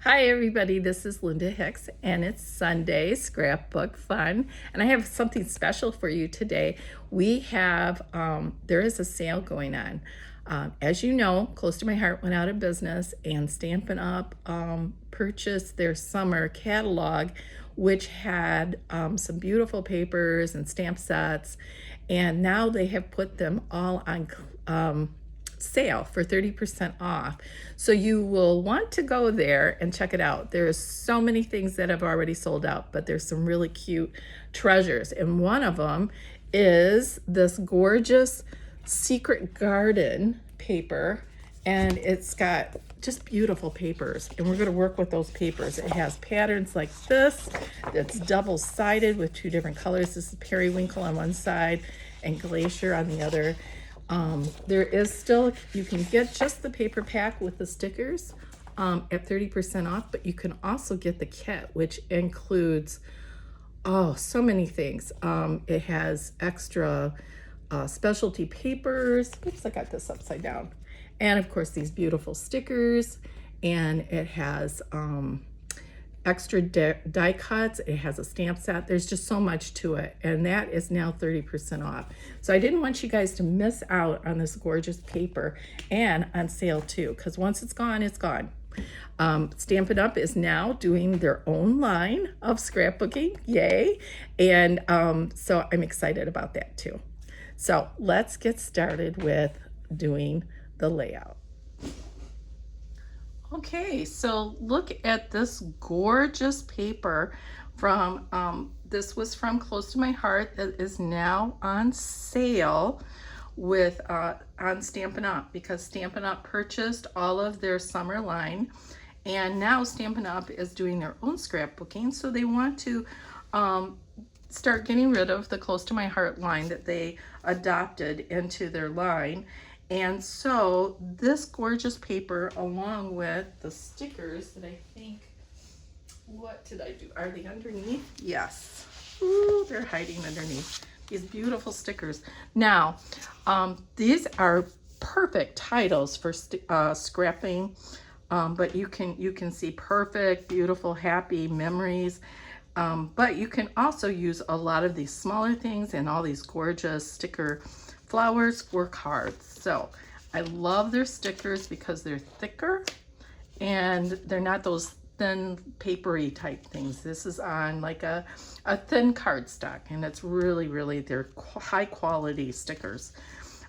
Hi everybody, this is Linda Hicks and it's Sunday Scrapbook Fun, and I have something special for you today. We have, there is a sale going on. As you know, Close to My Heart went out of business and Stampin' Up! Purchased their summer catalog, which had some beautiful papers and stamp sets, and now they have put them all on sale for 30% off. So you will want to go there and check it out. There's so many things that have already sold out, but there's some really cute treasures. And one of them is this gorgeous Secret Garden paper, and it's got just beautiful papers, and we're going to work with those papers. It has patterns like this. It's double-sided with two different colors. This is periwinkle on one side and glacier on the other. There is still, you can get just the paper pack with the stickers at 30% off, but you can also get the kit, which includes, so many things. It has extra specialty papers. Oops, I got this upside down. And of course, these beautiful stickers, and it has extra die cuts. It has a stamp set. There's just so much to it, and that is now 30% off. So I didn't want you guys to miss out on this gorgeous paper, and on sale too, because once it's gone, it's gone. Stampin' Up! Is now doing their own line of scrapbooking, yay, and so I'm excited about that too. So let's get started with doing the layout. Okay, so look at this gorgeous paper from, this was from Close to My Heart, that is now on sale with on Stampin' Up! Because Stampin' Up! Purchased all of their summer line, and now Stampin' Up! Is doing their own scrapbooking, so they want to start getting rid of the Close to My Heart line that they adopted into their line. And so this gorgeous paper, along with the stickers that I think, what did I do? Are they underneath? Yes. Ooh, they're hiding underneath these beautiful stickers. Now, these are perfect titles for scrapping, but you can see perfect, beautiful, happy memories. But you can also use a lot of these smaller things and all these gorgeous sticker flowers for cards. So I love their stickers because they're thicker and they're not those thin papery type things. This is on like a thin cardstock, and it's really, they're high quality stickers.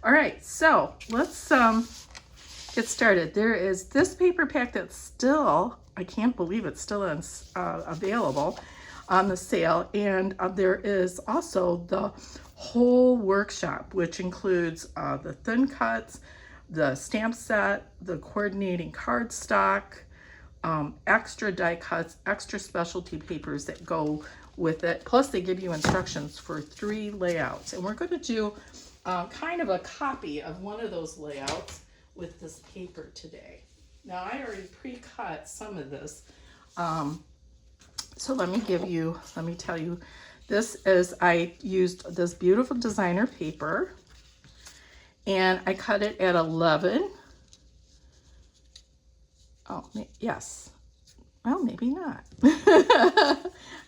All right, so let's get started. There is this paper pack that's still, I can't believe it's still available on the sale, and there is also the whole workshop, which includes the thin cuts, the stamp set, the coordinating cardstock, extra die cuts, extra specialty papers that go with it. Plus they give you instructions for 3 layouts, and we're going to do kind of a copy of one of those layouts with this paper today. Now I already pre-cut some of this, so let me tell you, this is, I used this beautiful designer paper, and I cut it at 11. Oh, yes. Well, maybe not.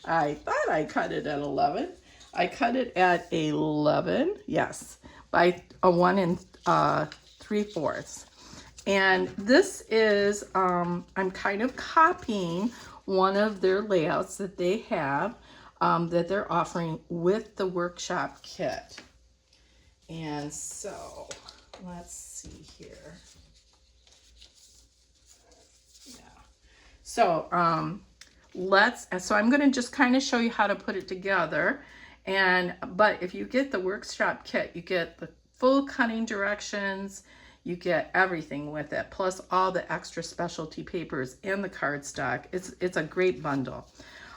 I thought I cut it at 11. I cut it at 11, yes, by a 1 3/4. And this is, I'm kind of copying one of their layouts that they have, that they're offering with the workshop kit. And so let's see here. Yeah. So so I'm going to just kind of show you how to put it together. But if you get the workshop kit, you get the full cutting directions, you get everything with it, plus all the extra specialty papers and the cardstock. It's a great bundle.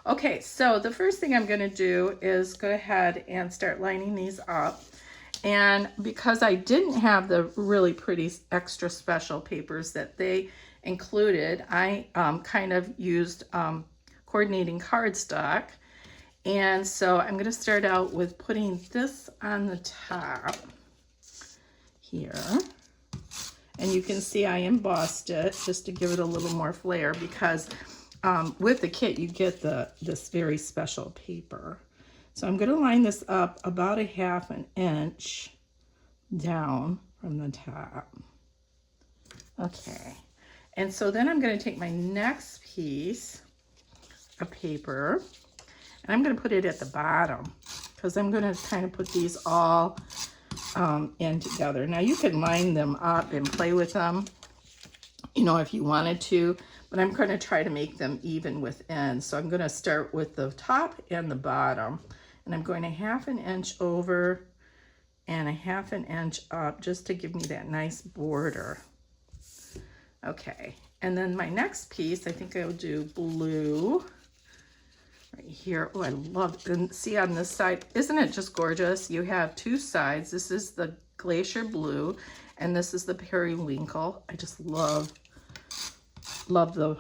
Okay, so the first thing I'm going to do is go ahead and start lining these up. And because I didn't have the really pretty extra special papers that they included, I kind of used coordinating cardstock. And so I'm going to start out with putting this on the top here. And you can see I embossed it just to give it a little more flair, because with the kit, you get this very special paper. So I'm going to line this up about 1/2 inch down from the top. Okay, and so then I'm going to take my next piece of paper and I'm going to put it at the bottom because I'm going to kind of put these all in together. Now you can line them up and play with them, you know, if you wanted to, but I'm going to try to make them even within. So I'm going to start with the top and the bottom, and I'm going 1/2 inch over and 1/2 inch up just to give me that nice border. Okay, and then my next piece, I think I'll do blue right here. Oh, I love it. And see on this side, isn't it just gorgeous? You have two sides. This is the glacier blue and this is the periwinkle. I just love the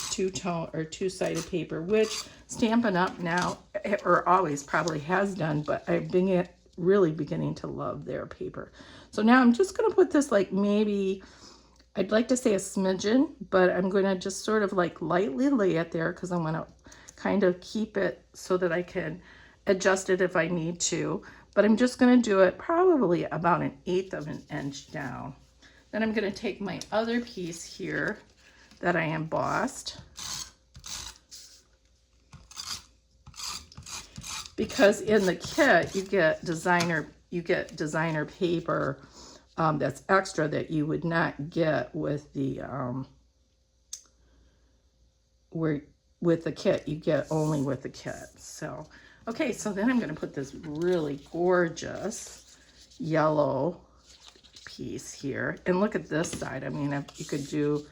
two-tone or two-sided paper, which Stampin' Up! Now, or always probably has done, but I've been really beginning to love their paper. So now I'm just going to put this like maybe, I'd like to say a smidgen, but I'm going to just sort of like lightly lay it there because I want to kind of keep it so that I can adjust it if I need to. But I'm just going to do it probably about 1/8 inch down. Then I'm going to take my other piece here that I embossed, because in the kit you get designer paper that's extra that you would not get with the with the kit. You get only with the kit. So okay, so then I'm going to put this really gorgeous yellow piece here, and look at this side. I mean, if you could do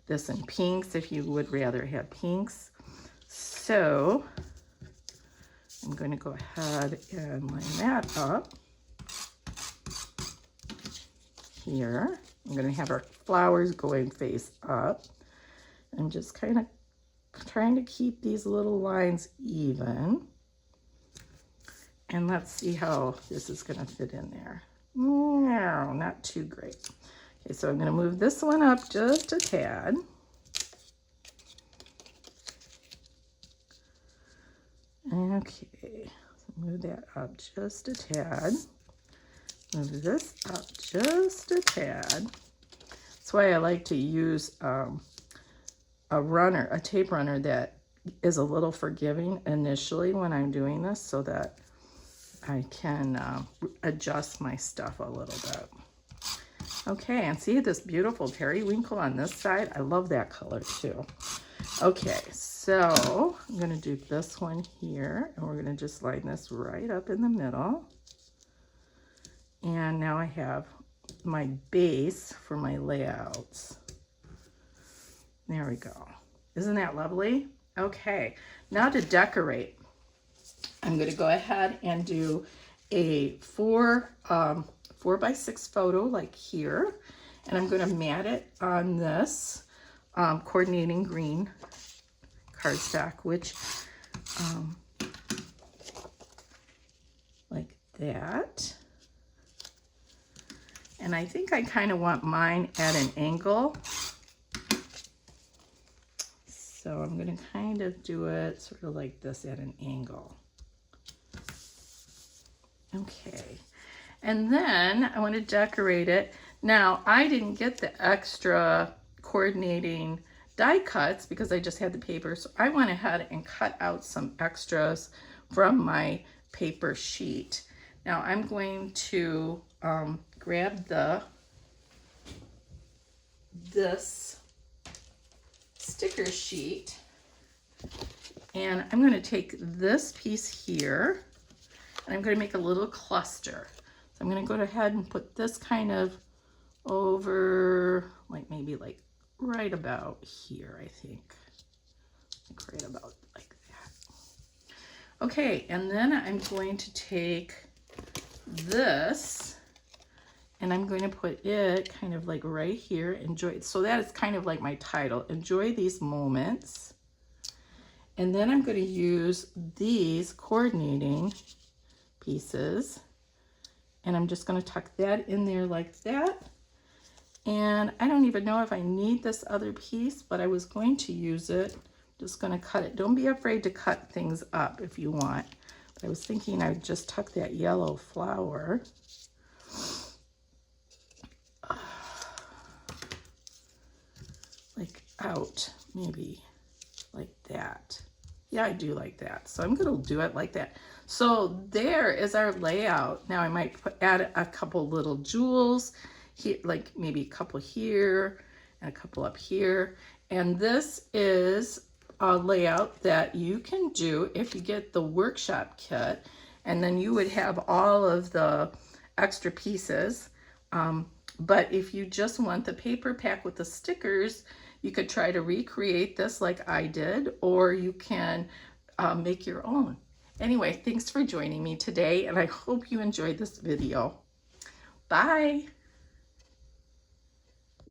this in pinks if you would rather have pinks. So I'm going to go ahead and line that up here. I'm going to have our flowers going face up. I'm just kind of trying to keep these little lines even. And let's see how this is going to fit in there. No, not too great. Okay, so I'm going to move this one up just a tad. Okay, so move that up just a tad. Move this up just a tad. That's why I like to use a tape runner that is a little forgiving initially when I'm doing this, so that I can adjust my stuff a little bit. Okay, and see this beautiful periwinkle on this side? I love that color too. Okay, so I'm going to do this one here, and we're going to just line this right up in the middle. And now I have my base for my layouts. There we go. Isn't that lovely? Okay, now to decorate, I'm going to go ahead and do a 4x6 photo like here, and I'm going to mat it on this coordinating green cardstock, which like that. And I think I kind of want mine at an angle, so I'm going to kind of do it sort of like this at an angle. Okay, and then I want to decorate it. Now, I didn't get the extra coordinating die cuts because I just had the paper, so I went ahead and cut out some extras from my paper sheet. Now, I'm going to grab this sticker sheet, and I'm going to take this piece here, and I'm going to make a little cluster. So I'm going to go ahead and put this kind of over, like maybe like right about here, I think. Like right about like that. Okay, and then I'm going to take this and I'm going to put it kind of like right here. Enjoy. So that is kind of like my title. Enjoy these moments. And then I'm going to use these coordinating pieces, and I'm just going to tuck that in there like that. And I don't even know if I need this other piece, but I was going to use it Just gonna cut it. Don't be afraid to cut things up if you want. But I was thinking I would just tuck that yellow flower like out, maybe like that. Yeah, I do like that. So I'm gonna do it like that. So there is our layout. Now I might add a couple little jewels here, like maybe a couple here and a couple up here. And this is a layout that you can do if you get the workshop kit, and then you would have all of the extra pieces. But if you just want the paper pack with the stickers, you could try to recreate this like I did, or you can make your own. Anyway, thanks for joining me today, and I hope you enjoyed this video. Bye.